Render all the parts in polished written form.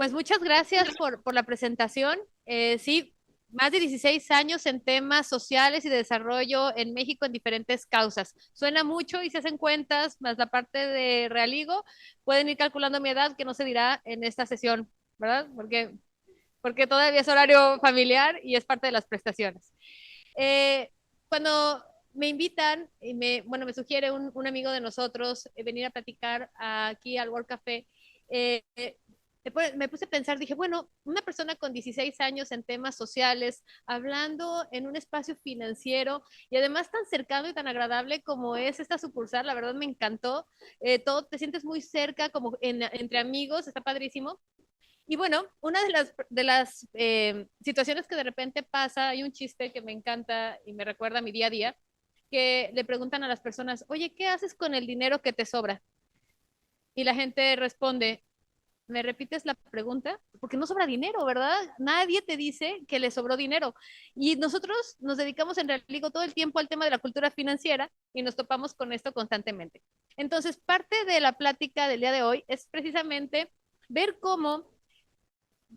Pues muchas gracias por la presentación. Sí, más de 16 años en temas sociales y de desarrollo en México en diferentes causas. Suena mucho y si hacen cuentas, más la parte de Realigo, pueden ir calculando mi edad, que no se dirá en esta sesión, ¿verdad? Porque todavía es horario familiar y es parte de las prestaciones. Eh, Cuando me invitan y bueno, me sugiere un amigo de nosotros venir a platicar aquí al World Café, eh, me puse a pensar, dije, bueno, una persona con 16 años en temas sociales, hablando en un espacio financiero y además tan cercano y tan agradable como es esta sucursal, la verdad me encantó. Todo te sientes muy cerca, como entre amigos, está padrísimo. Y bueno, una de las situaciones que de repente pasa, hay un chiste que me encanta y me recuerda a mi día a día, que le preguntan a las personas, oye, ¿qué haces con el dinero que te sobra? Y la gente responde, ¿me repites la pregunta? Porque no sobra dinero, ¿verdad? Nadie te dice que le sobró dinero. Y nosotros nos dedicamos en realidad todo el tiempo al tema de la cultura financiera y nos topamos con esto constantemente. Entonces, parte de la plática del día de hoy es precisamente ver cómo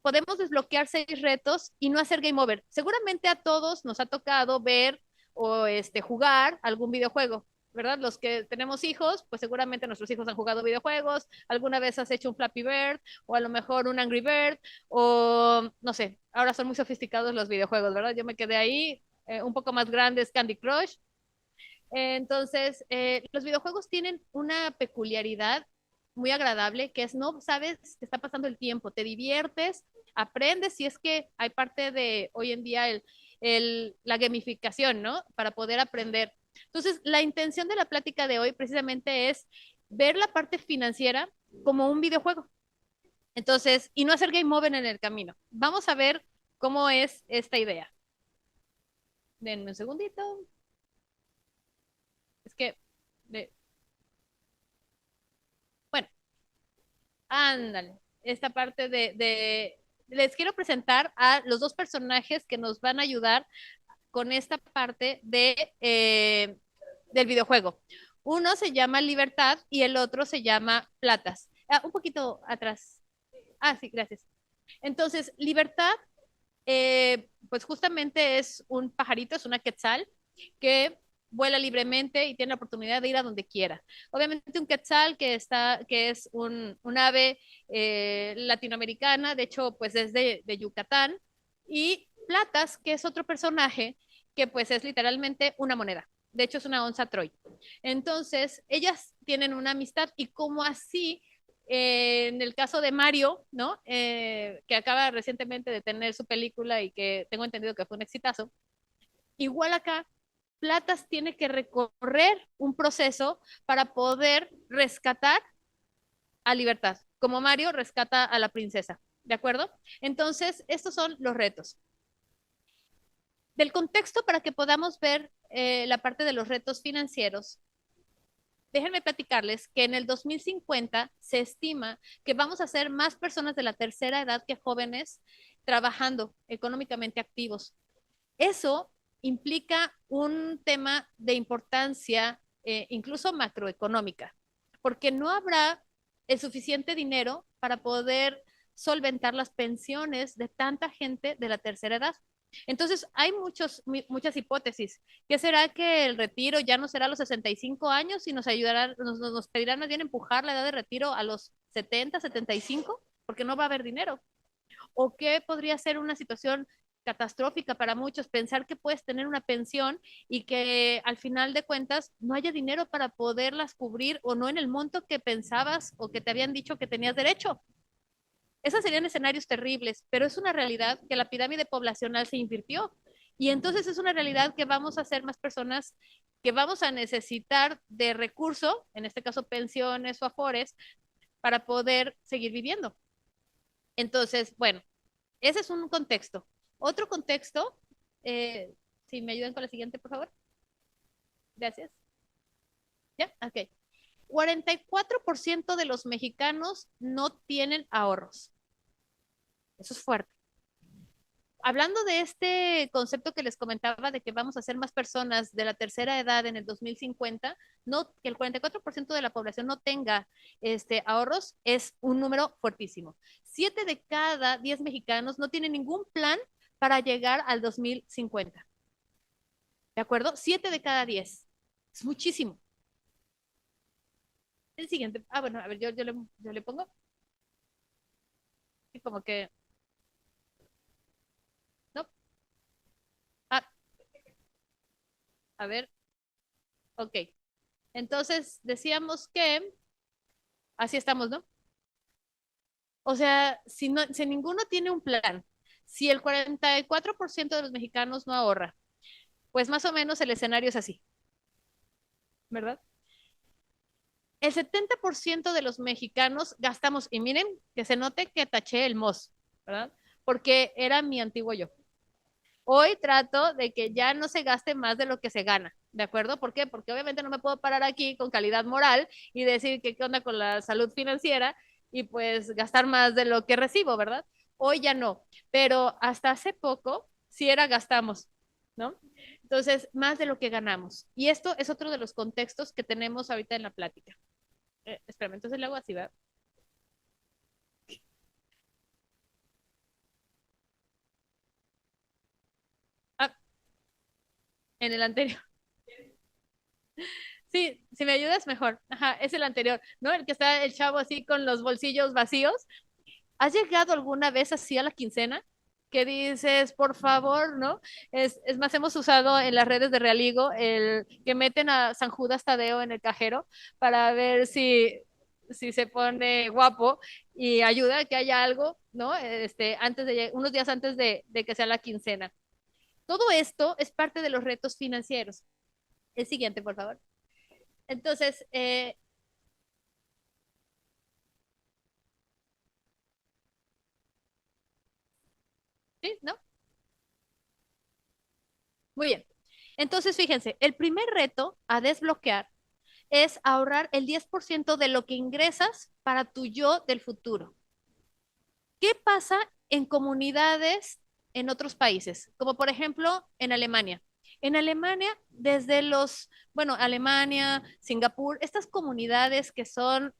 podemos desbloquear 6 retos y no hacer game over. Seguramente a todos nos ha tocado ver o jugar algún videojuego, ¿verdad? Los que tenemos hijos, pues seguramente nuestros hijos han jugado videojuegos, alguna vez has hecho un Flappy Bird o a lo mejor un Angry Bird o no sé, ahora son muy sofisticados los videojuegos, ¿verdad? Yo me quedé ahí, un poco más grandes, Candy Crush. Los videojuegos tienen una peculiaridad muy agradable, que es no sabes, te está pasando el tiempo, te diviertes, aprendes, si es que hay parte de hoy en día la gamificación, ¿no? Para poder aprender. Entonces, la intención de la plática de hoy precisamente es ver la parte financiera como un videojuego. Entonces, y no hacer game over en el camino. Vamos a ver cómo es esta idea. Denme un segundito. Es que, de, bueno, ándale, esta parte les quiero presentar a los dos personajes que nos van a ayudar con esta parte del videojuego. Uno se llama Libertad y el otro se llama Platas. Un poquito atrás. Ah, sí, gracias. Entonces, Libertad, pues justamente es un pajarito, es una quetzal que vuela libremente y tiene la oportunidad de ir a donde quiera. Obviamente un quetzal que es un ave latinoamericana, de hecho, pues es de Yucatán, y Platas, que es otro personaje que pues es literalmente una moneda. De hecho, es una onza Troy. Entonces, ellas tienen una amistad y como así en el caso de Mario, ¿no? Que acaba recientemente de tener su película y que tengo entendido que fue un exitazo. Igual acá, Platas tiene que recorrer un proceso para poder rescatar a Libertad, como Mario rescata a la princesa, ¿de acuerdo? Entonces, estos son los retos. Del contexto para que podamos ver la parte de los retos financieros, déjenme platicarles que en el 2050 se estima que vamos a ser más personas de la tercera edad que jóvenes trabajando económicamente activos. Eso implica un tema de importancia incluso macroeconómica, porque no habrá el suficiente dinero para poder solventar las pensiones de tanta gente de la tercera edad. Entonces, hay muchas hipótesis. ¿Qué será que el retiro ya no será a los 65 años y nos ayudará, nos pedirán más bien empujar la edad de retiro a los 70, 75? Porque no va a haber dinero. ¿O qué podría ser una situación catastrófica para muchos? Pensar que puedes tener una pensión y que al final de cuentas no haya dinero para poderlas cubrir o no en el monto que pensabas o que te habían dicho que tenías derecho. Esos serían escenarios terribles, pero es una realidad que la pirámide poblacional se invirtió. Y entonces es una realidad que vamos a ser más personas que vamos a necesitar de recursos, en este caso pensiones o afores, para poder seguir viviendo. Entonces, bueno, ese es un contexto. Otro contexto, si me ayudan con la siguiente, por favor. Gracias. ¿Ya? Ok. 44% de los mexicanos no tienen ahorros. Eso es fuerte. hablando de este concepto que les comentaba de que vamos a ser más personas de la tercera edad en el 2050, no, que el 44% de la población no tenga ahorros es un número fuertísimo. 7 de cada 10 mexicanos no tienen ningún plan para llegar al 2050. ¿De acuerdo? 7 de cada 10. Es muchísimo. El siguiente. Ah, bueno, a ver, yo le pongo. Y como que. No. Ah, a ver. Ok. Entonces decíamos que así estamos, ¿no? O sea, si, no, si ninguno tiene un plan, si el 44% de los mexicanos no ahorra, pues más o menos el escenario es así, ¿verdad? El 70% de los mexicanos gastamos, y miren, que se note que taché el MOS, ¿verdad? Porque era mi antiguo yo. Hoy trato de que ya no se gaste más de lo que se gana, ¿de acuerdo? ¿Por qué? Porque obviamente no me puedo parar aquí con calidad moral y decir que qué onda con la salud financiera y pues gastar más de lo que recibo, ¿verdad? Hoy ya no, pero hasta hace poco sí era gastamos, ¿no? Entonces, más de lo que ganamos. Y esto es otro de los contextos que tenemos ahorita en la plática. Espérame, entonces le hago así, ¿verdad? Ah, en el anterior. Sí, si me ayudas mejor. Ajá, es el anterior, ¿no? El que está el chavo así con los bolsillos vacíos. ¿Has llegado alguna vez así a la quincena? Que dices, por favor, ¿no? Es más, hemos usado en las redes de Realigo el que meten a San Judas Tadeo en el cajero para ver si se pone guapo y ayuda a que haya algo, ¿no? Unos días antes de que sea la quincena. Todo esto es parte de los retos financieros. El siguiente, por favor. Entonces, ¿sí? ¿No? Muy bien. Entonces, fíjense, el primer reto a desbloquear es ahorrar el 10% de lo que ingresas para tu yo del futuro. ¿Qué pasa en comunidades en otros países? Como por ejemplo en Alemania. En Alemania, bueno, Alemania, Singapur, estas comunidades que son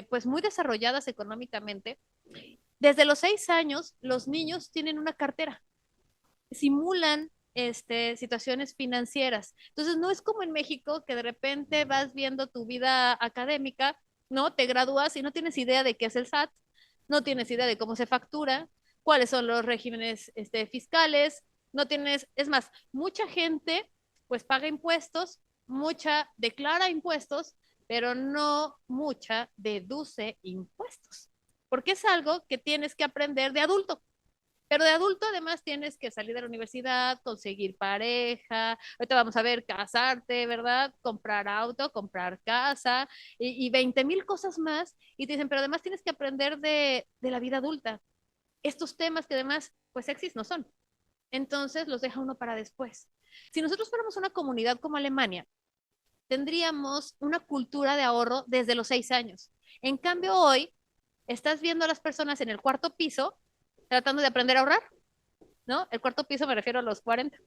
pues muy desarrolladas económicamente, desde los 6 años los niños tienen una cartera, simulan situaciones financieras. Entonces, no es como en México que de repente vas viendo tu vida académica, ¿no? Te gradúas y no tienes idea de qué es el SAT, no tienes idea de cómo se factura, cuáles son los regímenes fiscales, no tienes, es más, mucha gente pues paga impuestos, mucha declara impuestos, pero no mucha deduce impuestos, porque es algo que tienes que aprender de adulto. Pero de adulto además tienes que salir de la universidad, conseguir pareja, ahorita vamos a ver, casarte, ¿verdad? Comprar auto, comprar casa y 20 mil cosas más. Y te dicen, pero además tienes que aprender de la vida adulta. Estos temas que además, pues sexys no son. Entonces los deja uno para después. Si nosotros fuéramos una comunidad como Alemania, tendríamos una cultura de ahorro desde los 6 años. En cambio, hoy estás viendo a las personas en el cuarto piso tratando de aprender a ahorrar, ¿no? El cuarto piso me refiero a los 40.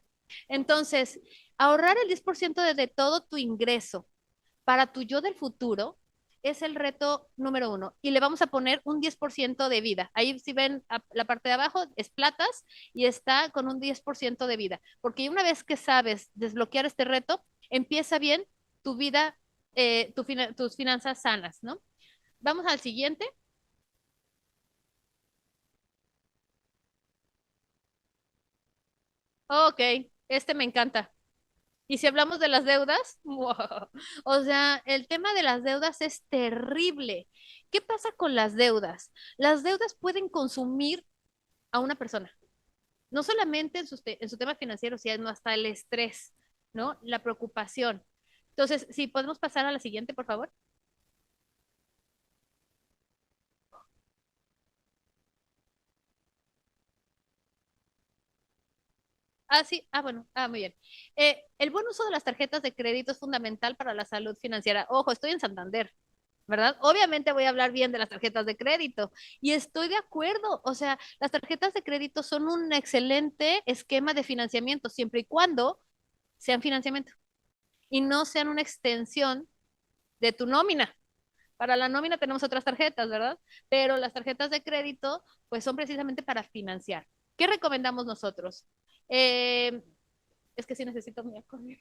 Entonces, ahorrar el 10% de todo tu ingreso para tu yo del futuro es el reto número uno. Y le vamos a poner un 10% de vida. Ahí si ven la parte de abajo es platas y está con un 10% de vida. Porque una vez que sabes desbloquear este reto, empieza bien tu vida, tus finanzas sanas, ¿no? Vamos al siguiente. Ok, este me encanta. Y si hablamos de las deudas, wow. O sea, el tema de las deudas es terrible. ¿Qué pasa con las deudas? Las deudas pueden consumir a una persona, no solamente en su tema financiero, sino hasta el estrés, ¿no? La preocupación. Entonces, si podemos pasar a la siguiente, por favor. Ah, sí, bueno, muy bien. El buen uso de las tarjetas de crédito es fundamental para la salud financiera. Ojo, estoy en Santander. ¿verdad? Obviamente voy a hablar bien de las tarjetas de crédito y estoy de acuerdo, o sea, las tarjetas de crédito son un excelente esquema de financiamiento siempre y cuando sean financiamiento y no sean una extensión de tu nómina. Para la nómina tenemos otras tarjetas, ¿verdad? Pero las tarjetas de crédito, pues son precisamente para financiar. ¿Qué recomendamos nosotros? Eh, es que sí necesito mi acordeón.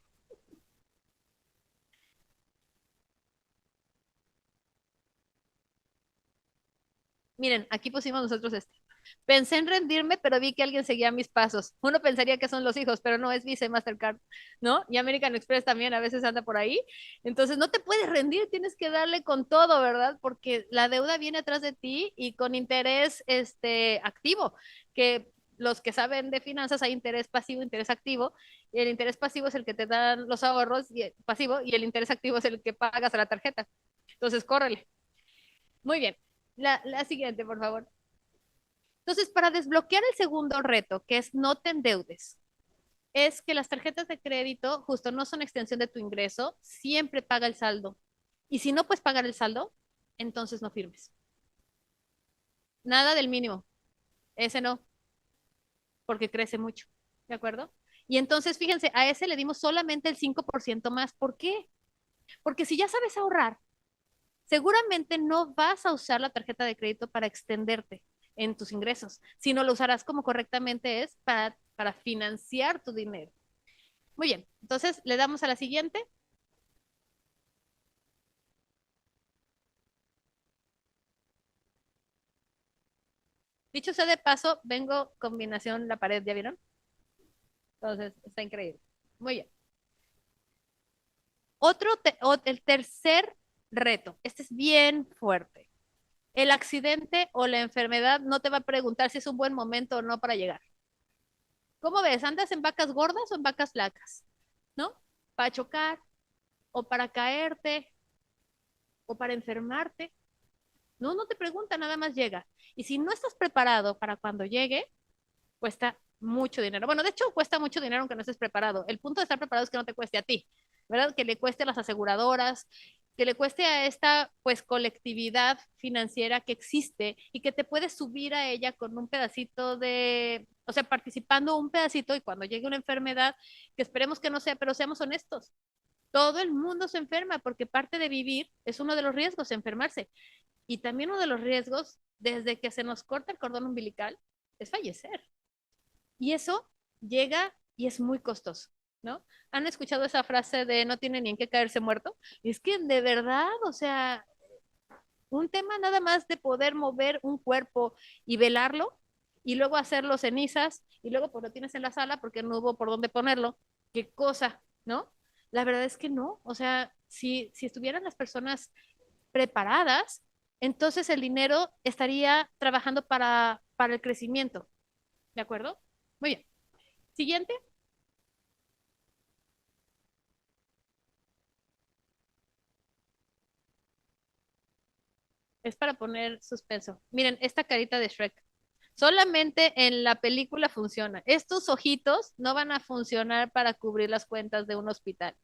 Miren, aquí pusimos nosotros este. Pensé en rendirme, pero vi que alguien seguía mis pasos. Uno pensaría que son los hijos, pero no es Visa y Mastercard, ¿no? Y American Express también a veces anda por ahí. Entonces no te puedes rendir, tienes que darle con todo, ¿verdad? Porque la deuda viene atrás de ti y con interés activo, que los que saben de finanzas hay interés pasivo, interés activo, y el interés pasivo es el que te dan los ahorros y pasivo y el interés activo es el que pagas a la tarjeta. Entonces, córrele. Muy bien. La siguiente, por favor. Entonces, para desbloquear el segundo reto, que es no te endeudes, es que las tarjetas de crédito justo no son extensión de tu ingreso, siempre paga el saldo. Y si no puedes pagar el saldo, entonces no firmes. Nada del mínimo, ese no, porque crece mucho, ¿de acuerdo? Y entonces, fíjense, a ese le dimos solamente el 5% más. ¿Por qué? Porque si ya sabes ahorrar, seguramente no vas a usar la tarjeta de crédito para extenderte en tus ingresos, sino lo usarás como correctamente es para financiar tu dinero. Muy bien, entonces le damos a la siguiente. Dicho sea de paso, vengo combinación la pared, ¿ya vieron? Entonces, está increíble. Muy bien. El tercer reto, este es bien fuerte. El accidente o la enfermedad no te va a preguntar si es un buen momento o no para llegar. ¿Cómo ves? ¿Andas en vacas gordas o en vacas flacas? ¿No? Para chocar o para caerte o para enfermarte. No, no te pregunta, nada más llega. Y si no estás preparado para cuando llegue, cuesta mucho dinero. Bueno, de hecho, cuesta mucho dinero aunque no estés preparado. El punto de estar preparado es que no te cueste a ti, ¿verdad? Que le cueste a las aseguradoras, que le cueste a esta, pues, colectividad financiera que existe y que te puedes subir a ella con un pedacito de, o sea, participando un pedacito y cuando llegue una enfermedad, que esperemos que no sea, pero seamos honestos. Todo el mundo se enferma porque parte de vivir es uno de los riesgos, enfermarse. Y también uno de los riesgos, desde que se nos corta el cordón umbilical, es fallecer. Y eso llega y es muy costoso, ¿no? ¿Han escuchado esa frase de no tiene ni en qué caerse muerto? Es que de verdad, o sea, un tema nada más de poder mover un cuerpo y velarlo y luego hacerlo cenizas y luego pues lo tienes en la sala porque no hubo por dónde ponerlo. Qué cosa, ¿no? La verdad es que no. O sea, si estuvieran las personas preparadas, entonces el dinero estaría trabajando para el crecimiento. ¿De acuerdo? Muy bien. Siguiente. Es para poner suspenso. Miren, esta carita de Shrek. Solamente en la película funciona. Estos ojitos no van a funcionar para cubrir las cuentas de un hospital,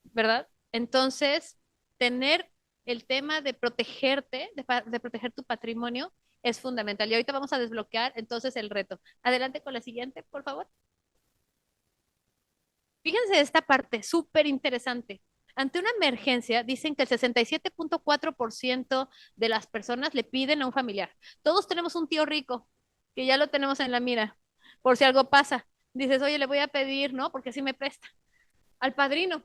¿verdad? Entonces, tener el tema de protegerte, de proteger tu patrimonio, es fundamental. Y ahorita vamos a desbloquear entonces el reto. Adelante con la siguiente, por favor. Fíjense esta parte, súper interesante. Ante una emergencia, dicen que el 67.4% de las personas le piden a un familiar. Todos tenemos un tío rico, que ya lo tenemos en la mira, por si algo pasa. Dices, oye, le voy a pedir, ¿no? Porque así me presta. Al padrino,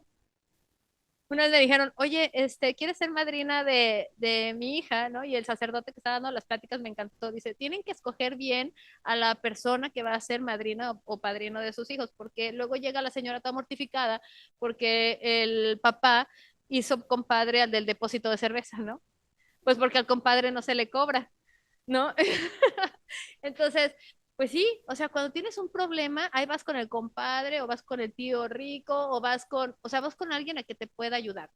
una vez le dijeron, oye, ¿quieres ser madrina de mi hija, ¿no? Y el sacerdote que estaba dando las pláticas me encantó. Dice, tienen que escoger bien a la persona que va a ser madrina o padrino de sus hijos, porque luego llega la señora toda mortificada porque el papá hizo compadre al del depósito de cerveza, ¿no? Pues porque al compadre no se le cobra, ¿no? Entonces, pues sí, o sea, cuando tienes un problema, ahí vas con el compadre o vas con el tío rico o vas con, o sea, vas con alguien a que te pueda ayudar.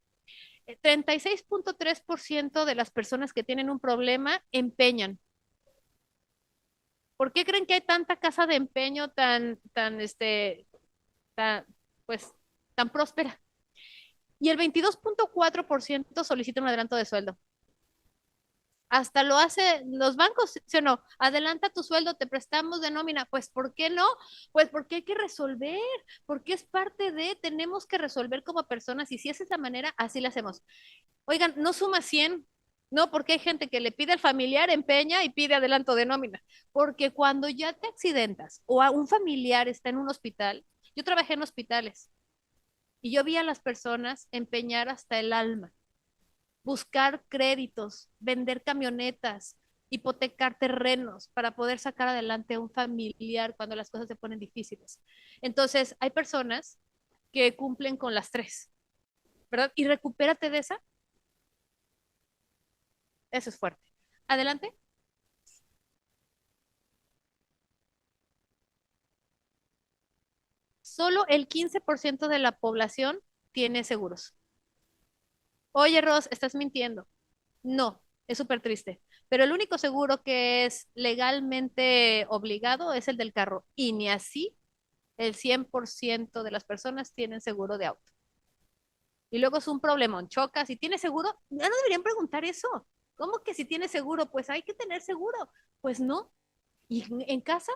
36.3% de las personas que tienen un problema empeñan. ¿Por qué creen que hay tanta casa de empeño tan, tan, tan, pues, tan próspera? y el 22.4% solicita un adelanto de sueldo. Hasta lo hace los bancos, ¿sí o no? Adelanta tu sueldo, te prestamos de nómina. Pues, ¿por qué no? Pues porque hay que resolver, porque es parte de, tenemos que resolver como personas y si esa es la manera, así la hacemos. Oigan, no suma 100, no, porque hay gente que le pide al familiar, empeña y pide adelanto de nómina. Porque cuando ya te accidentas o a un familiar está en un hospital, yo trabajé en hospitales y yo vi a las personas empeñar hasta el alma, buscar créditos, vender camionetas, hipotecar terrenos para poder sacar adelante a un familiar cuando las cosas se ponen difíciles. Entonces, hay personas que cumplen con las tres, ¿verdad? Y recupérate de esa, eso es fuerte. Adelante. Solo el 15% de la población tiene seguros. Oye, Ross, estás mintiendo. No, es súper triste. Pero el único seguro que es legalmente obligado es el del carro. Y ni así el 100% de las personas tienen seguro de auto. Y luego es un problemón. Chocas y tienes seguro. Ya no deberían preguntar eso. ¿Cómo que si tienes seguro? Pues hay que tener seguro. Pues no. ¿Y en casa?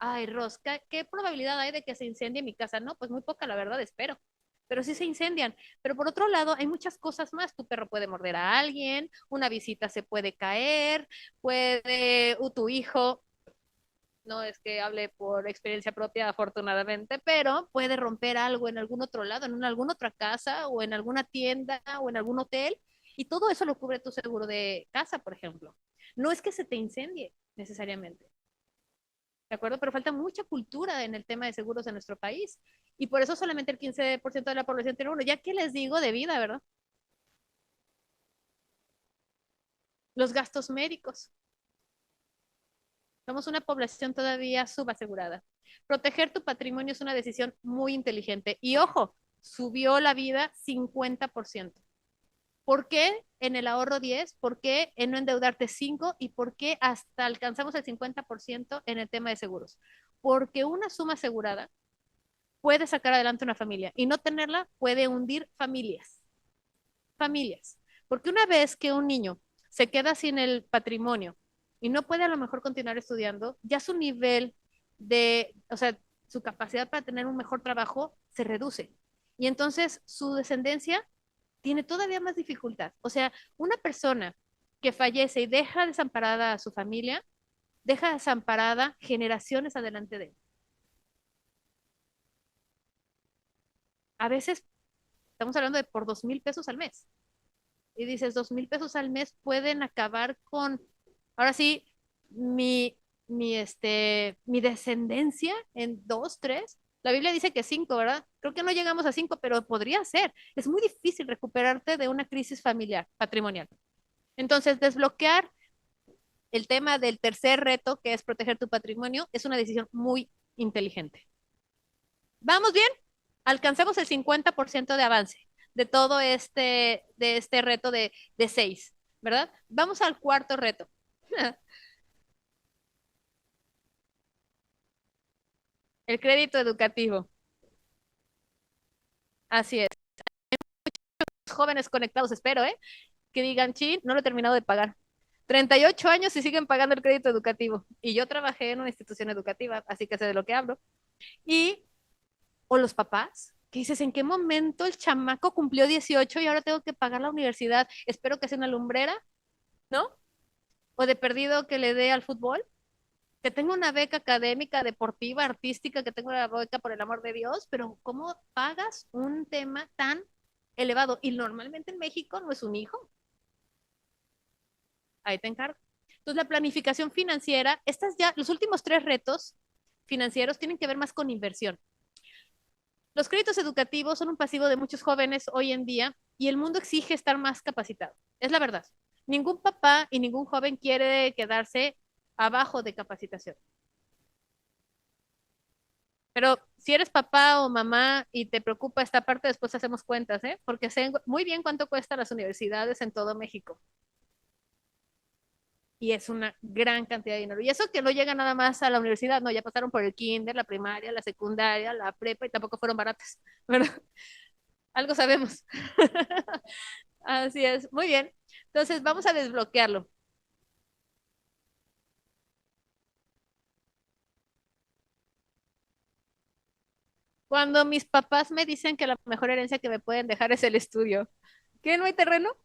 Ay, Ross, ¿qué probabilidad hay de que se incendie mi casa? No, pues muy poca, la verdad, espero. Pero sí se incendian. Pero por otro lado, hay muchas cosas más. Tu perro puede morder a alguien, una visita se puede caer, puede, tu hijo, no es que hable por experiencia propia, afortunadamente, pero puede romper algo en algún otro lado, en alguna otra casa o en alguna tienda o en algún hotel. Y todo eso lo cubre tu seguro de casa, por ejemplo. No es que se te incendie necesariamente. ¿De acuerdo? Pero falta mucha cultura en el tema de seguros en nuestro país. Y por eso solamente el 15% de la población tiene uno. Ya que les digo de vida, ¿verdad? Los gastos médicos. Somos una población todavía subasegurada. Proteger tu patrimonio es una decisión muy inteligente. Y ojo, subió la vida 50%. ¿Por qué en el ahorro 10? ¿Por qué en no endeudarte 5? ¿Y por qué hasta alcanzamos el 50% en el tema de seguros? Porque una suma asegurada puede sacar adelante una familia y no tenerla puede hundir familias. Familias. Porque una vez que un niño se queda sin el patrimonio y no puede a lo mejor continuar estudiando, ya su nivel de, o sea, su capacidad para tener un mejor trabajo se reduce. Y entonces su descendencia tiene todavía más dificultad. O sea, una persona que fallece y deja desamparada a su familia, deja desamparada generaciones adelante de él. A veces estamos hablando de por 2,000 pesos al mes. Y dices, 2,000 pesos al mes pueden acabar con, ahora sí, mi descendencia en dos, tres. La Biblia dice que cinco, ¿verdad? Creo que no llegamos a cinco, pero podría ser. Es muy difícil recuperarte de una crisis familiar, patrimonial. Entonces, desbloquear el tema del tercer reto, que es proteger tu patrimonio, es una decisión muy inteligente. ¿Vamos bien? Alcanzamos el 50% de avance de este reto de 6, ¿verdad? Vamos al cuarto reto. El crédito educativo. Así es. Jóvenes conectados, espero, ¿eh? Que digan, sí, no lo he terminado de pagar. 38 años y siguen pagando el crédito educativo. Y yo trabajé en una institución educativa, así que sé de lo que hablo. Y, o los papás, que dices, ¿en qué momento el chamaco cumplió 18 y ahora tengo que pagar la universidad? Espero que sea una lumbrera, ¿no? O de perdido que le dé al fútbol, que tenga una beca académica, deportiva, artística, que tenga una beca por el amor de Dios, pero ¿cómo pagas un tema tan elevado? Y normalmente en México no es un hijo. Ahí te encargo. Entonces, la planificación financiera, estas ya, los últimos tres retos financieros tienen que ver más con inversión. Los créditos educativos son un pasivo de muchos jóvenes hoy en día y el mundo exige estar más capacitado. Es la verdad. Ningún papá y ningún joven quiere quedarse abajo de capacitación. Pero si eres papá o mamá y te preocupa esta parte, después hacemos cuentas, ¿eh? Porque sé muy bien cuánto cuestan las universidades en todo México. Y es una gran cantidad de dinero. Y eso que no llega nada más a la universidad, no, ya pasaron por el kinder, la primaria, la secundaria, la prepa y tampoco fueron baratas, ¿verdad? algo sabemos. Así es, muy bien. Entonces vamos a desbloquearlo. Cuando mis papás me dicen que la mejor herencia que me pueden dejar es el estudio. ¿Qué? ¿No hay terreno?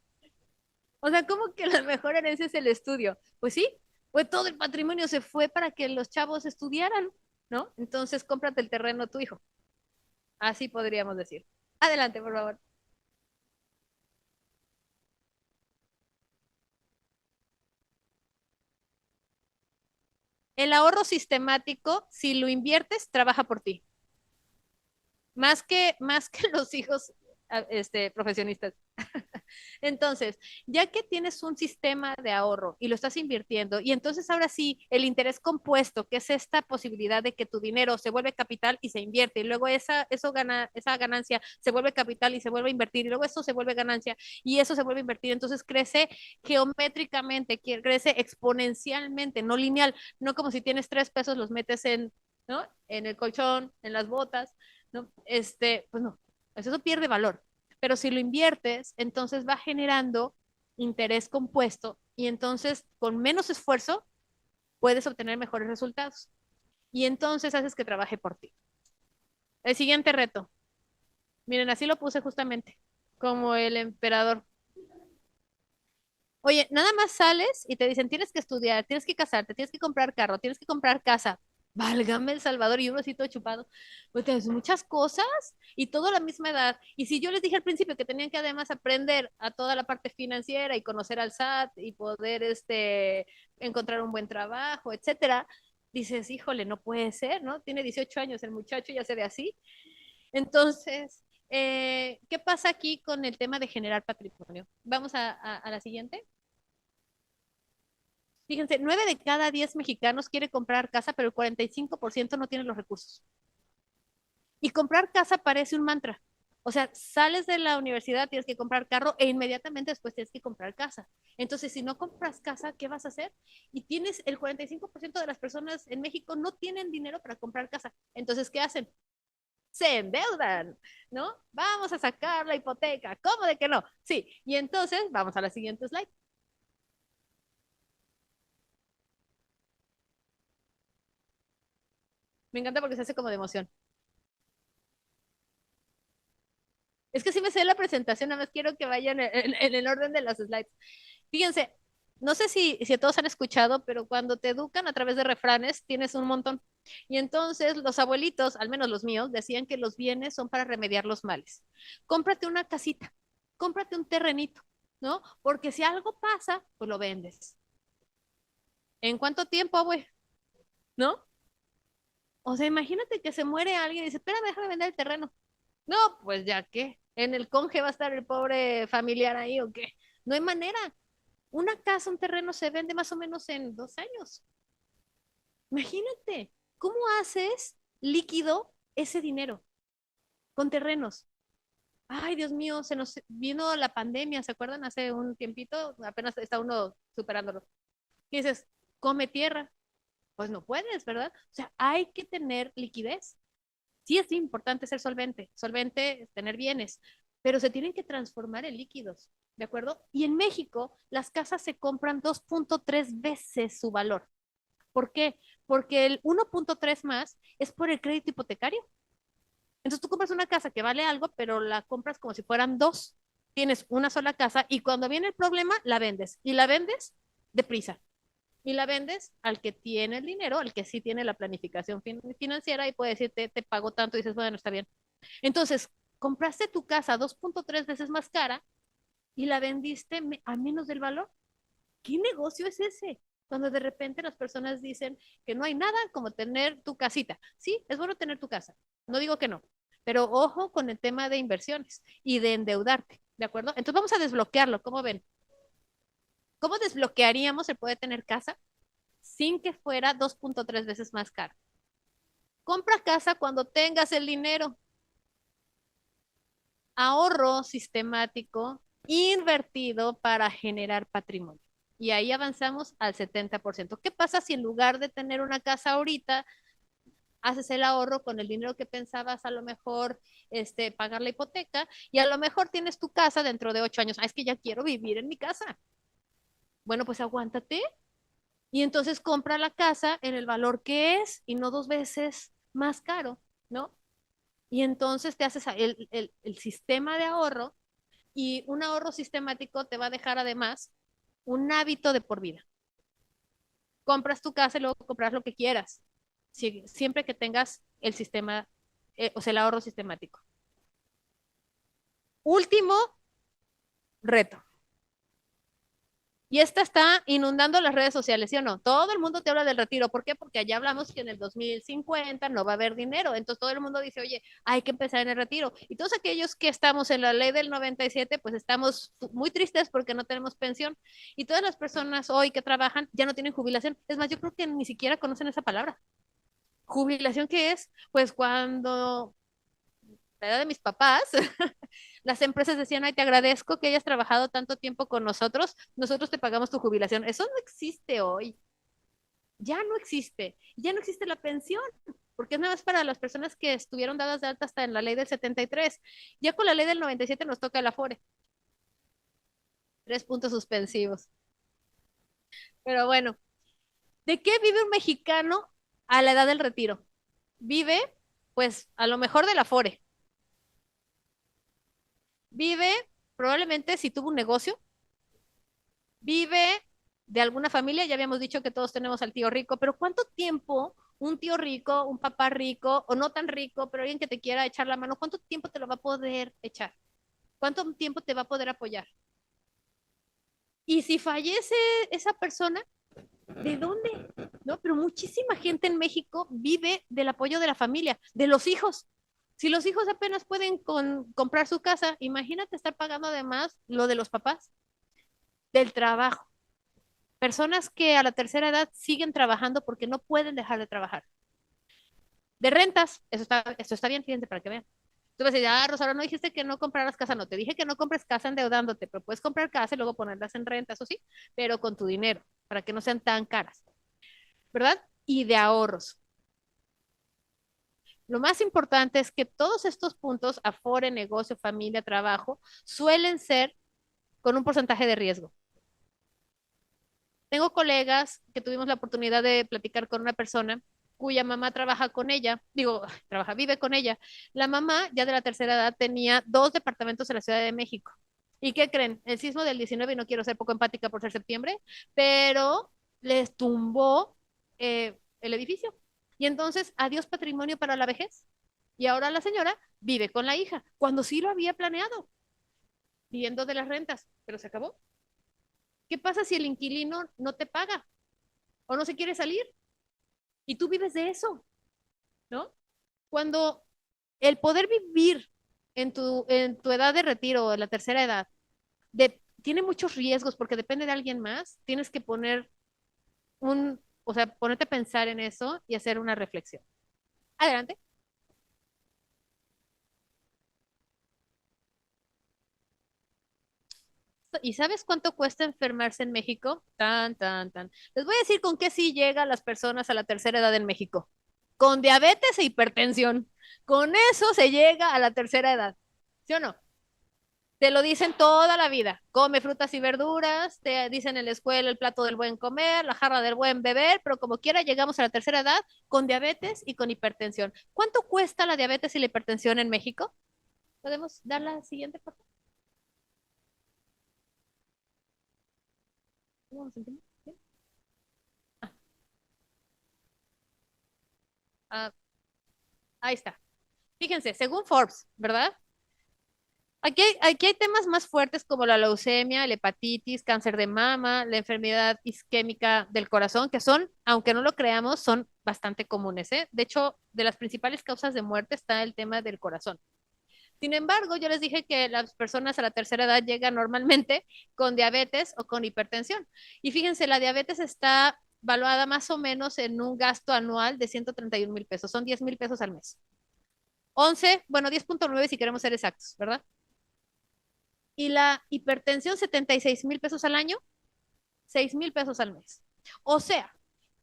O sea, ¿cómo que la mejor herencia es el estudio? Pues sí, pues todo el patrimonio se fue para que los chavos estudiaran, ¿no? Entonces cómprate el terreno a tu hijo. Así podríamos decir. Adelante, por favor. El ahorro sistemático, si lo inviertes, trabaja por ti. Más que los hijos profesionistas. Entonces, ya que tienes un sistema de ahorro y lo estás invirtiendo, y entonces ahora sí, el interés compuesto, que es esta posibilidad de que tu dinero se vuelve capital y se invierte, y luego esa ganancia se vuelve capital y se vuelve a invertir, y luego eso se vuelve ganancia y eso se vuelve a invertir, entonces crece geométricamente, crece exponencialmente, no lineal, no como si tienes 3 pesos, los metes ¿no? En el colchón, en las botas, ¿no? Pues no, eso pierde valor. Pero si lo inviertes, entonces va generando interés compuesto y entonces con menos esfuerzo puedes obtener mejores resultados. Y entonces haces que trabaje por ti. El siguiente reto. Miren, así lo puse justamente, como el emperador. Oye, nada más sales y te dicen, tienes que estudiar, tienes que casarte, tienes que comprar carro, tienes que comprar casa. Válgame El Salvador y un osito chupado. Pues tienes muchas cosas y todo a la misma edad. Y si yo les dije al principio que tenían que además aprender a toda la parte financiera y conocer al SAT y poder encontrar un buen trabajo, etcétera, dices, híjole, no puede ser, ¿no? Tiene 18 años el muchacho, ya se ve así. Entonces, ¿qué pasa aquí con el tema de generar patrimonio? Vamos a la siguiente. Fíjense, 9 de cada 10 mexicanos quiere comprar casa, pero el 45% no tiene los recursos. Y comprar casa parece un mantra. O sea, sales de la universidad, tienes que comprar carro e inmediatamente después tienes que comprar casa. Entonces, si no compras casa, ¿qué vas a hacer? Y tienes el 45% de las personas en México no tienen dinero para comprar casa. Entonces, ¿qué hacen? Se endeudan, ¿no? Vamos a sacar la hipoteca. ¿Cómo de que no? Sí. Y entonces, vamos a la siguiente slide. Me encanta porque se hace como de emoción. Es que sí me sé la presentación, nada más quiero que vayan en el orden de las slides. Fíjense, no sé si todos han escuchado, pero cuando te educan a través de refranes, tienes un montón. Y entonces los abuelitos, al menos los míos, decían que los bienes son para remediar los males. Cómprate una casita, cómprate un terrenito, ¿no? Porque si algo pasa, pues lo vendes. ¿En cuánto tiempo, güey? ¿No? O sea, imagínate que se muere alguien y dice, espérame, déjame vender el terreno. No, pues ya qué. ¿En el conge va a estar el pobre familiar ahí o qué? No hay manera. Una casa, un terreno se vende más o menos en 2 años. Imagínate, ¿cómo haces líquido ese dinero con terrenos? Ay, Dios mío, se nos vino la pandemia, ¿se acuerdan? Hace un tiempito, apenas está uno superándolo. Y dices, come tierra. Pues no puedes, ¿verdad? O sea, hay que tener liquidez. Sí es importante ser solvente, tener bienes, pero se tienen que transformar en líquidos, ¿de acuerdo? Y en México las casas se compran 2.3 veces su valor. ¿Por qué? Porque el 1.3 más es por el crédito hipotecario. Entonces tú compras una casa que vale algo, pero la compras como si fueran dos. Tienes una sola casa y cuando viene el problema la vendes y la vendes deprisa y la vendes al que tiene el dinero, al que sí tiene la planificación financiera y puede decirte, te pago tanto y dices, bueno, está bien. Entonces, compraste tu casa 2.3 veces más cara y la vendiste a menos del valor. ¿Qué negocio es ese? Cuando de repente las personas dicen que no hay nada como tener tu casita. Sí, es bueno tener tu casa. No digo que no, pero ojo con el tema de inversiones y de endeudarte, ¿de acuerdo? Entonces vamos a desbloquearlo, ¿cómo ven? ¿Cómo desbloquearíamos el poder tener casa sin que fuera 2.3 veces más caro? Compra casa cuando tengas el dinero. Ahorro sistemático invertido para generar patrimonio. Y ahí avanzamos al 70%. ¿Qué pasa si en lugar de tener una casa ahorita, haces el ahorro con el dinero que pensabas a lo mejor pagar la hipoteca y a lo mejor tienes tu casa dentro de 8 años. Es que ya quiero vivir en mi casa. Bueno, pues aguántate y entonces compra la casa en el valor que es y no 2 veces más caro, ¿no? Y entonces te haces el sistema de ahorro y un ahorro sistemático te va a dejar además un hábito de por vida. Compras tu casa y luego compras lo que quieras, siempre que tengas el sistema, o sea, el ahorro sistemático. Último reto. Y esta está inundando las redes sociales, ¿sí o no? Todo el mundo te habla del retiro. ¿Por qué? Porque allá hablamos que en el 2050 no va a haber dinero. Entonces todo el mundo dice, oye, hay que empezar en el retiro. Y todos aquellos que estamos en la ley del 97, pues estamos muy tristes porque no tenemos pensión. Y todas las personas hoy que trabajan ya no tienen jubilación. Es más, yo creo que ni siquiera conocen esa palabra. ¿Jubilación qué es? Pues cuando la edad de mis papás, las empresas decían, ay, te agradezco que hayas trabajado tanto tiempo con nosotros te pagamos tu jubilación. Eso no existe hoy, ya no existe la pensión, porque es nada más para las personas que estuvieron dadas de alta hasta en la ley del 73. Ya con la ley del 97 nos toca el Afore. 3 puntos suspensivos. Pero bueno, ¿de qué vive un mexicano a la edad del retiro? Vive, pues, a lo mejor del Afore. Vive, probablemente si tuvo un negocio, vive de alguna familia, ya habíamos dicho que todos tenemos al tío rico, pero ¿cuánto tiempo un tío rico, un papá rico, o no tan rico, pero alguien que te quiera echar la mano, cuánto tiempo te lo va a poder echar? ¿Cuánto tiempo te va a poder apoyar? Y si fallece esa persona, ¿de dónde? ¿No? Pero muchísima gente en México vive del apoyo de la familia, de los hijos. Si los hijos apenas pueden comprar su casa, imagínate estar pagando además lo de los papás, del trabajo. Personas que a la tercera edad siguen trabajando porque no pueden dejar de trabajar. De rentas, esto está bien, fíjense para que vean. Tú vas a decir, Rosario, no dijiste que no compraras casa, no, te dije que no compres casa endeudándote, pero puedes comprar casa y luego ponerlas en renta, eso sí, pero con tu dinero, para que no sean tan caras, ¿verdad? Y de ahorros. Lo más importante es que todos estos puntos, afore, negocio, familia, trabajo, suelen ser con un porcentaje de riesgo. Tengo colegas que tuvimos la oportunidad de platicar con una persona cuya mamá trabaja con ella, digo, vive con ella. La mamá, ya de la tercera edad, tenía 2 departamentos en la Ciudad de México. ¿Y qué creen? El sismo del 19, y no quiero ser poco empática por ser septiembre, pero les tumbó el edificio. Y entonces, adiós patrimonio para la vejez. Y ahora la señora vive con la hija, cuando sí lo había planeado, viviendo de las rentas, pero se acabó. ¿Qué pasa si el inquilino no te paga o no se quiere salir? Y tú vives de eso, ¿no? Cuando el poder vivir en tu edad de retiro, en la tercera edad, tiene muchos riesgos porque depende de alguien más, tienes que o sea, ponerte a pensar en eso y hacer una reflexión. Adelante. ¿Y sabes cuánto cuesta enfermarse en México? Tan, tan, tan. Les voy a decir con qué sí llegan las personas a la tercera edad en México. Con diabetes e hipertensión. Con eso se llega a la tercera edad. ¿Sí o no? Te lo dicen toda la vida. Come frutas y verduras, te dicen en la escuela el plato del buen comer, la jarra del buen beber, pero como quiera llegamos a la tercera edad con diabetes y con hipertensión. ¿Cuánto cuesta la diabetes y la hipertensión en México? ¿Podemos dar la siguiente, por favor? Ah, ah, ahí está. Fíjense, según Forbes, ¿verdad? Aquí hay temas más fuertes como la leucemia, la hepatitis, cáncer de mama, la enfermedad isquémica del corazón, que son, aunque no lo creamos, son bastante comunes, ¿eh? De hecho, de las principales causas de muerte está el tema del corazón. Sin embargo, yo les dije que las personas a la tercera edad llegan normalmente con diabetes o con hipertensión. Y fíjense, la diabetes está valuada más o menos en un gasto anual de 131,000 pesos, son 10,000 pesos al mes. 11, bueno, 10,9 si queremos ser exactos, ¿verdad? Y la hipertensión, 76,000 pesos al año, 6,000 pesos al mes. O sea,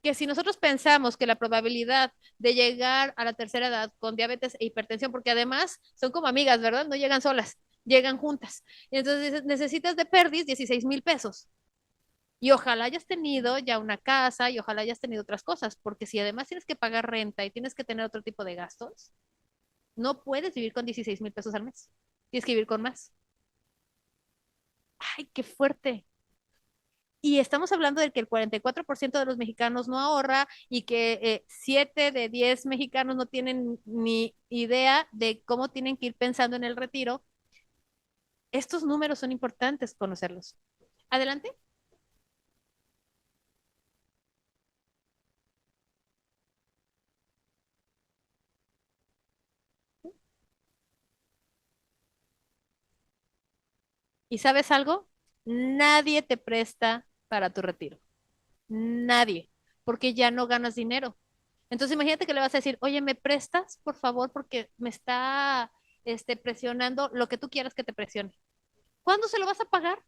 que si nosotros pensamos que la probabilidad de llegar a la tercera edad con diabetes e hipertensión, porque además son como amigas, ¿verdad? No llegan solas, llegan juntas. Y entonces necesitas de perdis 16,000 pesos. Y ojalá hayas tenido ya una casa y ojalá hayas tenido otras cosas, porque si además tienes que pagar renta y tienes que tener otro tipo de gastos, no puedes vivir con 16,000 pesos al mes. Tienes que vivir con más. Ay, qué fuerte. Y estamos hablando de que el 44% de los mexicanos no ahorra y que 7 de 10 mexicanos no tienen ni idea de cómo tienen que ir pensando en el retiro. Estos números son importantes conocerlos. Adelante. ¿Y sabes algo? Nadie te presta para tu retiro. Nadie, porque ya no ganas dinero. Entonces imagínate que le vas a decir, oye, ¿me prestas, por favor? Porque me está presionando lo que tú quieras que te presione. ¿Cuándo se lo vas a pagar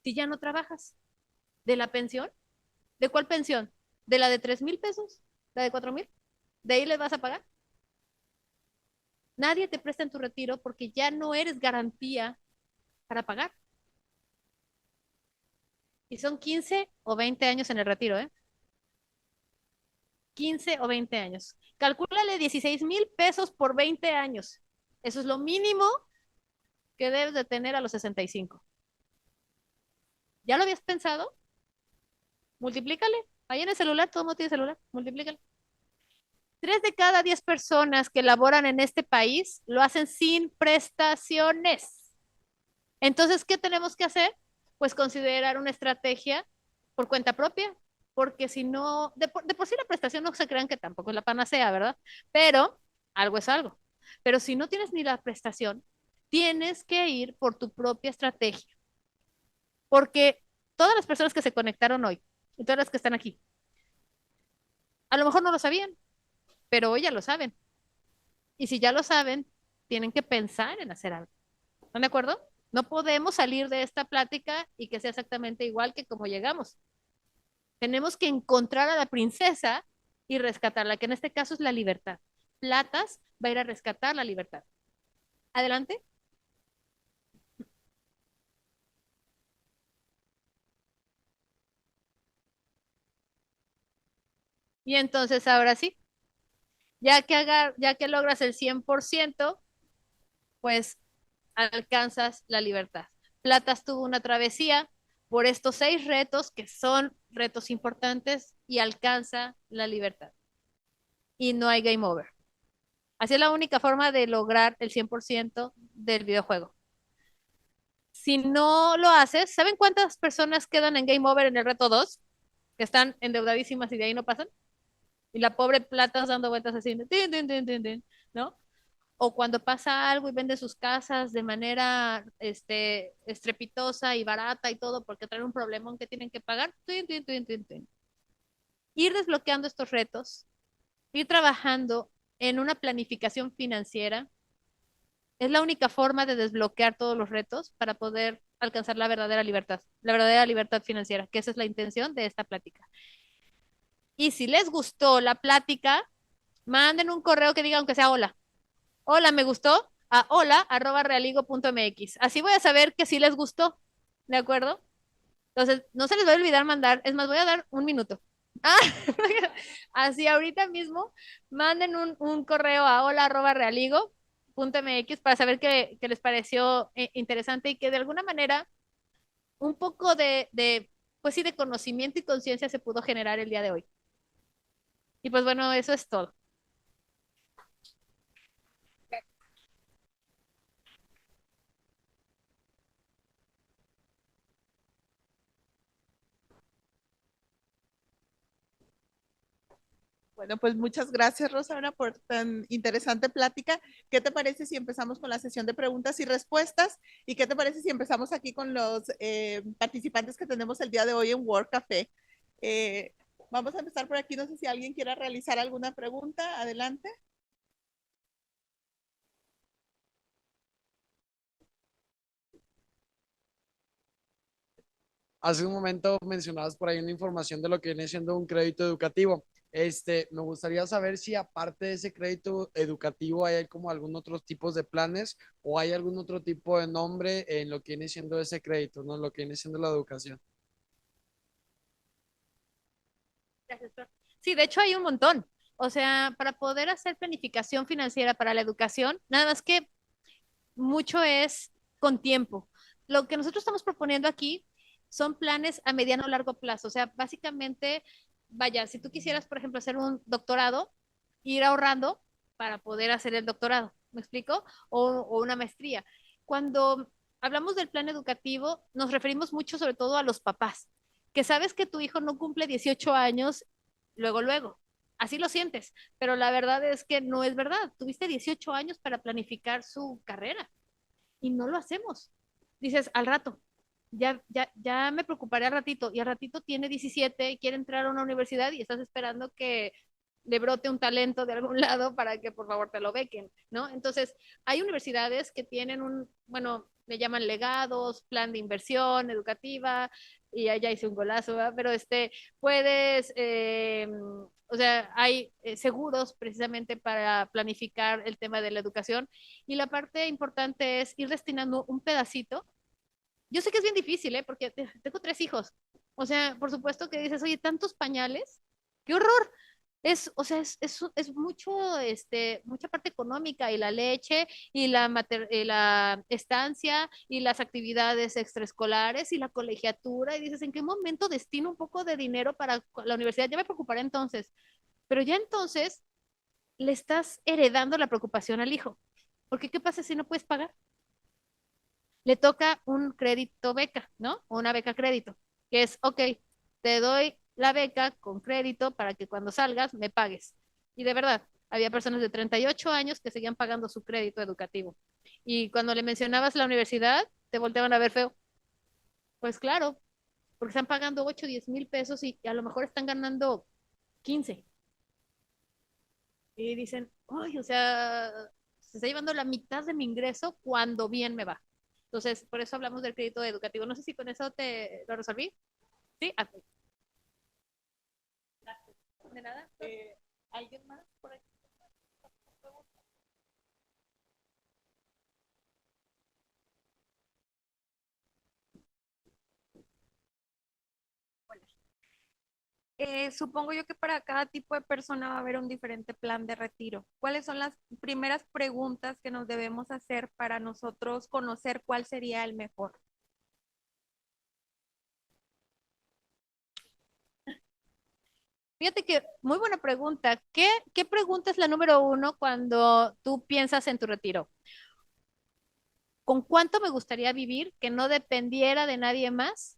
si ya no trabajas? ¿De la pensión? ¿De cuál pensión? ¿De la de 3,000 pesos? ¿La de 4,000? ¿De ahí les vas a pagar? Nadie te presta en tu retiro porque ya no eres garantía para pagar. Y son 15 o 20 años en el retiro, ¿eh? 15 o 20 años. Calcúlale 16,000 pesos por 20 años. Eso es lo mínimo que debes de tener a los 65. ¿Ya lo habías pensado? Multiplícale. Ahí en el celular, todo el mundo tiene celular. Multiplícale. 3 de cada 10 personas que laboran en este país lo hacen sin prestaciones. Entonces, ¿qué tenemos que hacer? Pues considerar una estrategia por cuenta propia, porque si no, de por sí la prestación no se crean que tampoco es la panacea, ¿verdad? Pero algo es algo. Pero si no tienes ni la prestación, tienes que ir por tu propia estrategia, porque todas las personas que se conectaron hoy y todas las que están aquí, a lo mejor no lo sabían, pero hoy ya lo saben. Y si ya lo saben, tienen que pensar en hacer algo. ¿Están de acuerdo? No podemos salir de esta plática y que sea exactamente igual que como llegamos. Tenemos que encontrar a la princesa y rescatarla, que en este caso es la libertad. Platas va a ir a rescatar la libertad. Adelante. Y entonces ahora sí, ya que logras el 100%, pues alcanzas la libertad. Platas tuvo una travesía por estos 6 retos que son retos importantes y alcanza la libertad. Y no hay game over. Así es la única forma de lograr el 100% del videojuego. Si no lo haces, ¿saben cuántas personas quedan en game over en el reto 2? Que están endeudadísimas y de ahí no pasan. Y la pobre plata dando vueltas así, tin, tin, tin, tin, tin, ¿no? O cuando pasa algo y vende sus casas de manera estrepitosa y barata y todo porque traen un problemón que tienen que pagar. Tin, tin, tin, tin, tin. Ir desbloqueando estos retos, ir trabajando en una planificación financiera, es la única forma de desbloquear todos los retos para poder alcanzar la verdadera libertad financiera, que esa es la intención de esta plática. Y si les gustó la plática, manden un correo que diga aunque sea hola. Hola, me gustó a hola@realigo.mx. Así voy a saber que sí les gustó. ¿De acuerdo? Entonces, no se les va a olvidar mandar, es más, voy a dar un minuto. Ah, así ahorita mismo, manden un correo a hola@realigo.mx para saber que les pareció interesante y que de alguna manera un poco pues sí, de conocimiento y conciencia se pudo generar el día de hoy. Y pues bueno, eso es todo. Bueno, pues muchas gracias, Rosana, por tan interesante plática. ¿Qué te parece si empezamos con la sesión de preguntas y respuestas? ¿Y qué te parece si empezamos aquí con los participantes que tenemos el día de hoy en World Café? Eh, Vamos a empezar por aquí. No sé si alguien quiera realizar alguna pregunta. Adelante. hace un momento mencionabas por ahí una información de lo que viene siendo un crédito educativo. Me gustaría saber si aparte de ese crédito educativo hay como algún otro tipo de planes o hay algún otro tipo de nombre en lo que viene siendo ese crédito, ¿no? En lo que viene siendo la educación. Gracias, Flor. Sí, de hecho hay un montón. O sea, para poder hacer planificación financiera para la educación, nada más que mucho es con tiempo. Lo que nosotros estamos proponiendo aquí son planes a mediano o largo plazo. O sea, básicamente, vaya, si tú quisieras, por ejemplo, hacer un doctorado, ir ahorrando para poder hacer el doctorado, ¿me explico? O una maestría. Cuando hablamos del plan educativo, nos referimos mucho sobre todo a los papás, que sabes que tu hijo no cumple 18 años luego, luego. Así lo sientes, pero la verdad es que no es verdad. Tuviste 18 años para planificar su carrera y no lo hacemos. Dices, al rato, ya me preocuparé al ratito, y al ratito tiene 17 y quiere entrar a una universidad y estás esperando que le brote un talento de algún lado para que por favor te lo bequen, ¿no? Entonces, hay universidades que tienen bueno, le llaman legados, plan de inversión educativa, y allá hice un golazo, ¿verdad? Pero puedes, o sea, hay seguros precisamente para planificar el tema de la educación, y la parte importante es ir destinando un pedacito. Yo sé que es bien difícil, ¿eh? Porque tengo 3 hijos. O sea, por supuesto que dices, oye, tantos pañales, qué horror. O sea, es mucho, mucha parte económica, y la leche y y la estancia y las actividades extraescolares y la colegiatura. Y dices, ¿en qué momento destino un poco de dinero para la universidad? Ya me preocuparé entonces. Pero ya entonces le estás heredando la preocupación al hijo. Porque ¿qué pasa si no puedes pagar? Le toca un crédito beca, ¿no? O una beca crédito, que es, ok, te doy la beca con crédito para que cuando salgas me pagues. Y de verdad, había personas de 38 años que seguían pagando su crédito educativo. Y cuando le mencionabas la universidad, te volteaban a ver feo. Pues claro, porque están pagando 8, 10 mil pesos y a lo mejor están ganando 15. Y dicen, ay, o sea, se está llevando la mitad de mi ingreso cuando bien me va. Entonces, por eso hablamos del crédito educativo. No sé si con eso te lo resolví. ¿Sí? Ah, de nada. ¿Alguien más por aquí? Supongo yo que para cada tipo de persona va a haber un diferente plan de retiro. ¿Cuáles son las primeras preguntas que nos debemos hacer para nosotros conocer cuál sería el mejor? Fíjate que muy buena pregunta. ¿Qué pregunta es la número uno cuando tú piensas en tu retiro? ¿Con cuánto me gustaría vivir que no dependiera de nadie más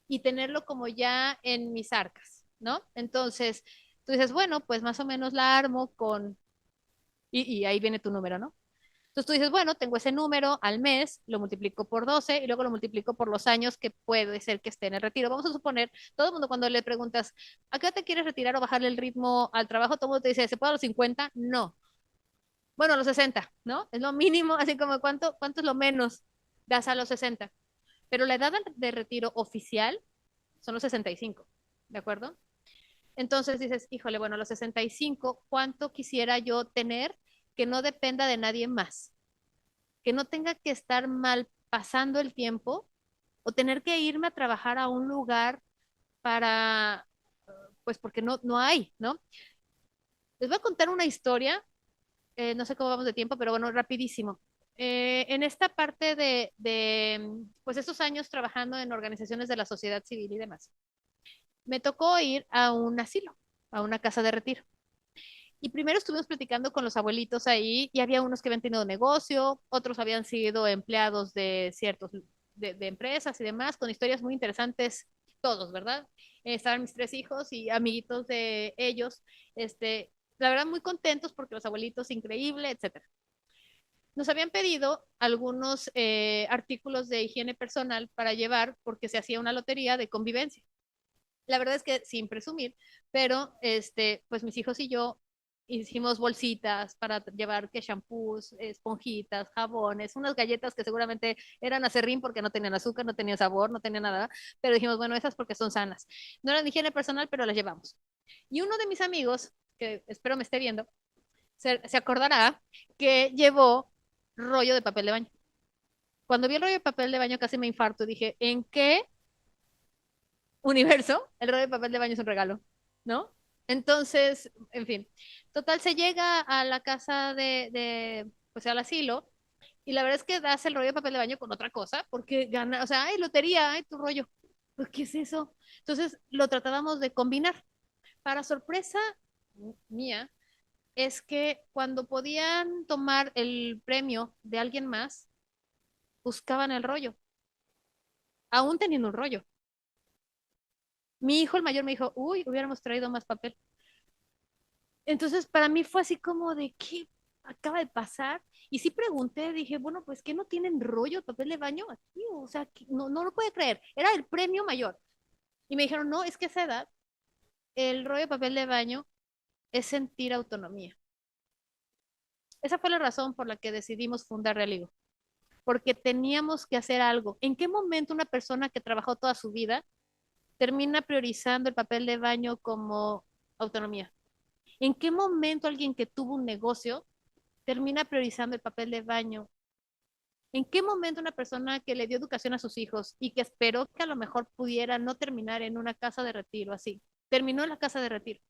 y tenerlo como ya en mis arcas, ¿no? Entonces, tú dices, bueno, pues más o menos la armo y ahí viene tu número, ¿no? Entonces tú dices, bueno, tengo ese número al mes, lo multiplico por 12 y luego lo multiplico por los años que puede ser que esté en el retiro. Vamos a suponer, todo el mundo cuando le preguntas, ¿a qué te quieres retirar o bajarle el ritmo al trabajo? Todo el mundo te dice, ¿se puede a los 50? No. Bueno, a los 60, ¿no? Es lo mínimo, así como cuánto es lo menos das a los 60. Pero la edad de retiro oficial son los 65, ¿de acuerdo? Entonces dices, híjole, bueno, a los 65, ¿cuánto quisiera yo tener que no dependa de nadie más? Que no tenga que estar mal pasando el tiempo o tener que irme a trabajar a un lugar para, pues porque no hay, ¿no? Les voy a contar una historia, no sé cómo vamos de tiempo, pero bueno, rapidísimo. En esta parte pues estos años trabajando en organizaciones de la sociedad civil y demás, me tocó ir a un asilo, a una casa de retiro. Y primero estuvimos platicando con los abuelitos ahí y había unos que habían tenido negocio, otros habían sido empleados de ciertos, de empresas y demás, con historias muy interesantes, todos, ¿verdad? Estaban mis 3 hijos y amiguitos de ellos, la verdad muy contentos porque los abuelitos, increíble, etcétera. Nos habían pedido algunos artículos de higiene personal para llevar porque se hacía una lotería de convivencia. La verdad es que sin presumir, pero pues mis hijos y yo hicimos bolsitas para llevar que shampoos, esponjitas, jabones, unas galletas que seguramente eran acerrín porque no tenían azúcar, no tenían sabor, no tenían nada, pero dijimos, bueno, esas porque son sanas. No eran de higiene personal, pero las llevamos. Y uno de mis amigos, que espero me esté viendo, se acordará que llevó rollo de papel de baño. Cuando vi el rollo de papel de baño casi me infarto. Dije, ¿en qué universo el rollo de papel de baño es un regalo? ¿No? Entonces, en fin, total, se llega a la casa pues al asilo, y la verdad es que das el rollo de papel de baño con otra cosa, porque gana, o sea, ay, lotería, ay, tu rollo. Pues, ¿qué es eso? Entonces, lo tratábamos de combinar. Para sorpresa mía, es que cuando podían tomar el premio de alguien más, buscaban el rollo, aún teniendo un rollo. Mi hijo, el mayor, me dijo, uy, hubiéramos traído más papel. Entonces, para mí fue así como de, ¿qué acaba de pasar? Y sí pregunté, dije, bueno, pues, ¿qué no tienen rollo de papel de baño aquí? O sea, no, no lo puede creer. Era el premio mayor. Y me dijeron, no, es que a esa edad, el rollo de papel de baño es sentir autonomía. Esa fue la razón por la que decidimos fundar Realigo, porque teníamos que hacer algo. ¿En qué momento una persona que trabajó toda su vida termina priorizando el papel de baño como autonomía? ¿En qué momento alguien que tuvo un negocio termina priorizando el papel de baño? ¿En qué momento una persona que le dio educación a sus hijos y que esperó que a lo mejor pudiera no terminar en una casa de retiro así, terminó en la casa de retiro?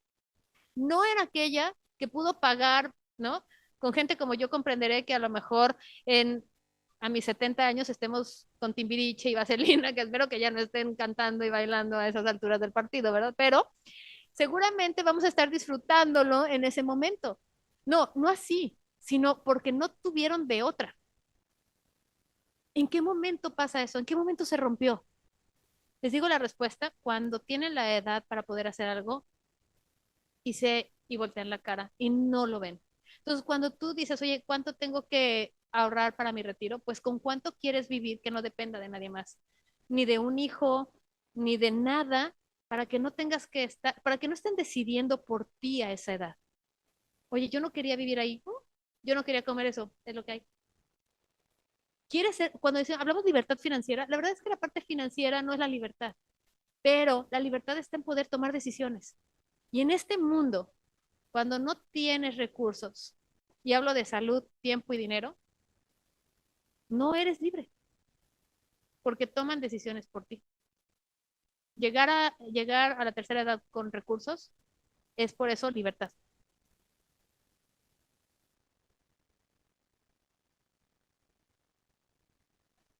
No era aquella que pudo pagar, ¿no? Con gente como yo comprenderé que a lo mejor a mis 70 años estemos con Timbiriche y Vaselina, que espero que ya no estén cantando y bailando a esas alturas del partido, ¿verdad? Pero seguramente vamos a estar disfrutándolo en ese momento. No, no así, sino porque no tuvieron de otra. ¿En qué momento pasa eso? ¿En qué momento se rompió? Les digo la respuesta, cuando tienen la edad para poder hacer algo y voltean la cara y no lo ven. Entonces, cuando tú dices, oye, ¿cuánto tengo que ahorrar para mi retiro? Pues con cuánto quieres vivir que no dependa de nadie más, ni de un hijo, ni de nada, para que no tengas que estar, para que no estén decidiendo por ti a esa edad. Oye, yo no quería vivir ahí, yo no quería comer eso, es lo que hay. ¿Quieres ser, cuando hablamos de libertad financiera, la verdad es que la parte financiera no es la libertad, pero la libertad está en poder tomar decisiones. Y en este mundo, cuando no tienes recursos, y hablo de salud, tiempo y dinero, no eres libre, porque toman decisiones por ti. Llegar a la tercera edad con recursos es por eso libertad.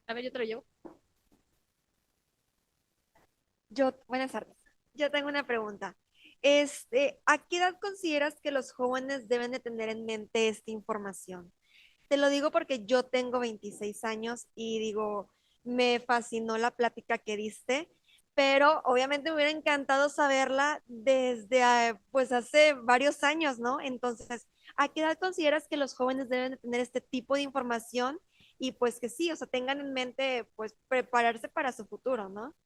A ver, yo te lo llevo. Buenas tardes. Yo tengo una pregunta. ¿A qué edad consideras que los jóvenes deben de tener en mente esta información? Te lo digo porque yo tengo 26 años y digo, me fascinó la plática que diste, pero obviamente me hubiera encantado saberla desde pues hace varios años, ¿no? Entonces, ¿a qué edad consideras que los jóvenes deben de tener este tipo de información y pues que sí, o sea, tengan en mente pues prepararse para su futuro, ¿no?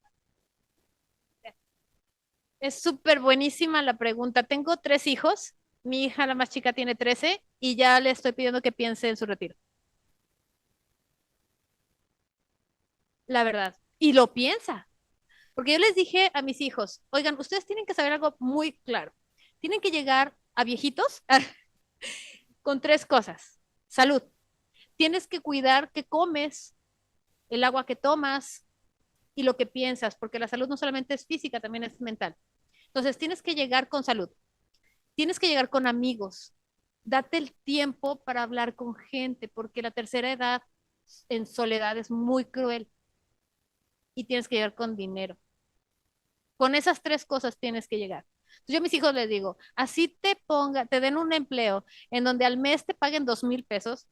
Es súper buenísima la pregunta. Tengo 3 hijos. Mi hija, la más chica, tiene 13 y ya le estoy pidiendo que piense en su retiro. La verdad. Y lo piensa. Porque yo les dije a mis hijos, oigan, ustedes tienen que saber algo muy claro. Tienen que llegar a viejitos con 3 cosas. Salud. Tienes que cuidar qué comes, el agua que tomas y lo que piensas, porque la salud no solamente es física, también es mental. Entonces, tienes que llegar con salud. Tienes que llegar con amigos. Date el tiempo para hablar con gente, porque la tercera edad en soledad es muy cruel. Y tienes que llegar con dinero. Con esas 3 cosas tienes que llegar. Entonces, yo a mis hijos les digo, así te den un empleo en donde al mes te paguen 2,000 pesos,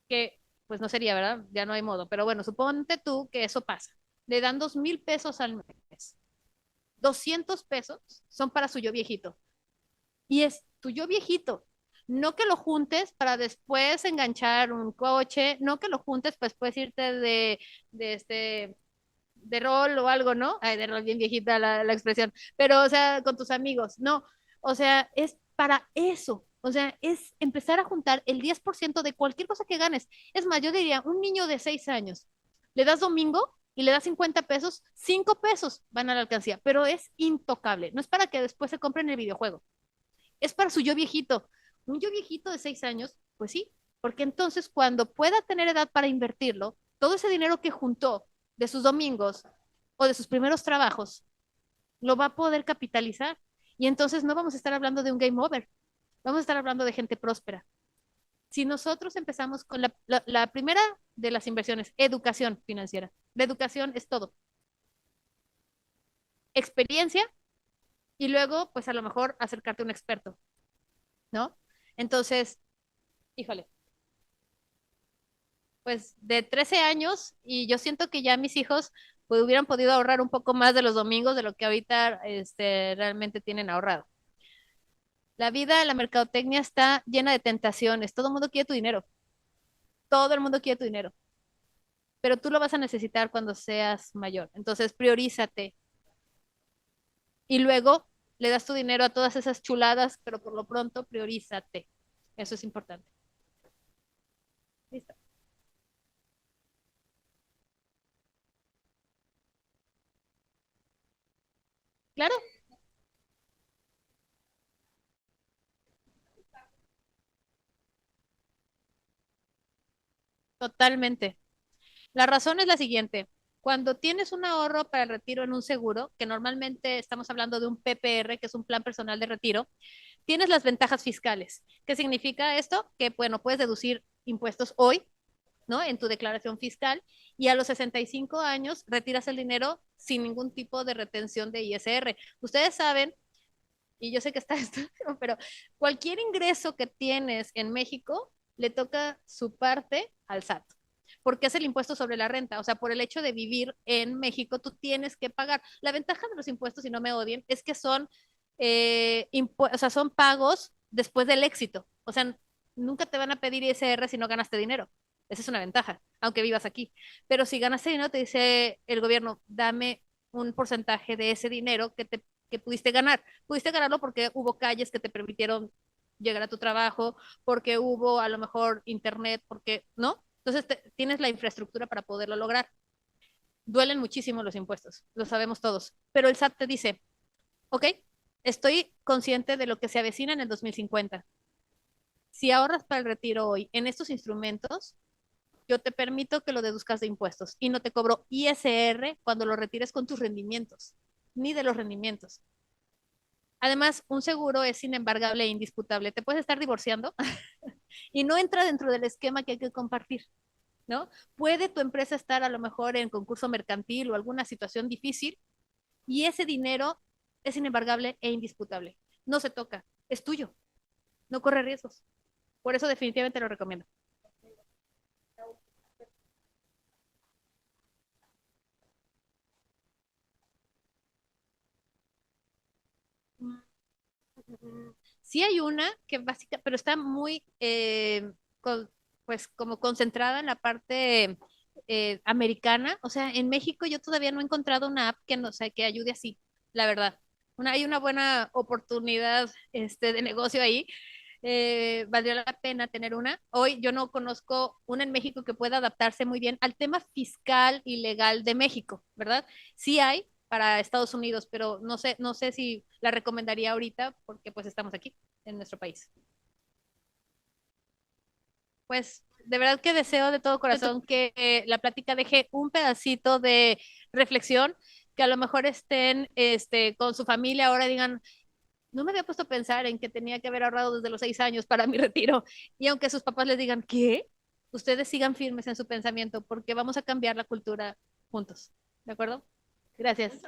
que pues no sería, ¿verdad? Ya no hay modo, pero bueno, suponte tú que eso pasa. Le dan 2,000 pesos al mes. 200 pesos son para su yo viejito. Y es tu yo viejito. No que lo juntes para después enganchar un coche, no que lo juntes para después irte de rol o algo, ¿no? Ay, de rol, bien viejita la expresión, pero o sea, con tus amigos, no, o sea, es para eso. O sea, es empezar a juntar el 10% de cualquier cosa que ganes. Es más, yo diría, un niño de 6 años, le das domingo y le das 50 pesos, 5 pesos van a la alcancía, pero es intocable. No es para que después se compren el videojuego, es para su yo viejito. Un yo viejito de 6 años, pues sí, porque entonces cuando pueda tener edad para invertirlo, todo ese dinero que juntó de sus domingos o de sus primeros trabajos, lo va a poder capitalizar. Y entonces no vamos a estar hablando de un game over, vamos a estar hablando de gente próspera. Si nosotros empezamos con la primera de las inversiones, educación financiera. La educación es todo. Experiencia y luego, pues a lo mejor acercarte a un experto, ¿no? Entonces, híjole, pues de 13 años y yo siento que ya mis hijos pues, hubieran podido ahorrar un poco más de los domingos de lo que ahorita realmente tienen ahorrado. La vida, la mercadotecnia está llena de tentaciones. Todo el mundo quiere tu dinero. Todo el mundo quiere tu dinero. Pero tú lo vas a necesitar cuando seas mayor. Entonces, priorízate. Y luego le das tu dinero a todas esas chuladas, pero por lo pronto, priorízate. Eso es importante. Listo. Claro, totalmente. La razón es la siguiente. Cuando tienes un ahorro para el retiro en un seguro, que normalmente estamos hablando de un PPR, que es un plan personal de retiro, tienes las ventajas fiscales. ¿Qué significa esto? Que, bueno, puedes deducir impuestos hoy, ¿no? En tu declaración fiscal y a los 65 años retiras el dinero sin ningún tipo de retención de ISR. Ustedes saben, y yo sé que está esto, pero cualquier ingreso que tienes en México le toca su parte al SAT porque es el impuesto sobre la renta. O sea, por el hecho de vivir en México, tú tienes que pagar. La ventaja de los impuestos, y no me odien, es que son, o sea, son pagos después del éxito. O sea, nunca te van a pedir ISR si no ganaste dinero. Esa es una ventaja, aunque vivas aquí. Pero si ganaste dinero, te dice el gobierno, dame un porcentaje de ese dinero que pudiste ganar. Pudiste ganarlo porque hubo calles que te permitieron llegar a tu trabajo, porque hubo a lo mejor internet, porque, ¿no? Entonces tienes la infraestructura para poderlo lograr. Duelen muchísimo los impuestos, lo sabemos todos, pero el SAT te dice, ok, estoy consciente de lo que se avecina en el 2050. Si ahorras para el retiro hoy en estos instrumentos, yo te permito que lo deduzcas de impuestos y no te cobro ISR cuando lo retires con tus rendimientos, ni de los rendimientos. Además, un seguro es inembargable e indisputable. Te puedes estar divorciando y no entra dentro del esquema que hay que compartir, ¿no? Puede tu empresa estar a lo mejor en concurso mercantil o alguna situación difícil y ese dinero es inembargable e indisputable. No se toca, es tuyo, no corre riesgos. Por eso definitivamente lo recomiendo. Sí hay una que básica, pero está muy, pues como concentrada en la parte americana. O sea, en México yo todavía no he encontrado una app que, no, o sea, que ayude así, la verdad. Hay una buena oportunidad de negocio ahí. Valdría la pena tener una. Hoy yo no conozco una en México que pueda adaptarse muy bien al tema fiscal y legal de México, ¿verdad? Sí hay para Estados Unidos, pero no sé si la recomendaría ahorita porque pues estamos aquí en nuestro país. Pues de verdad que deseo de todo corazón que la plática deje un pedacito de reflexión, que a lo mejor estén con su familia ahora y digan, no me había puesto a pensar en que tenía que haber ahorrado desde los 6 años para mi retiro. Y aunque sus papás les digan, ¿qué? Ustedes sigan firmes en su pensamiento porque vamos a cambiar la cultura juntos. ¿De acuerdo? Gracias.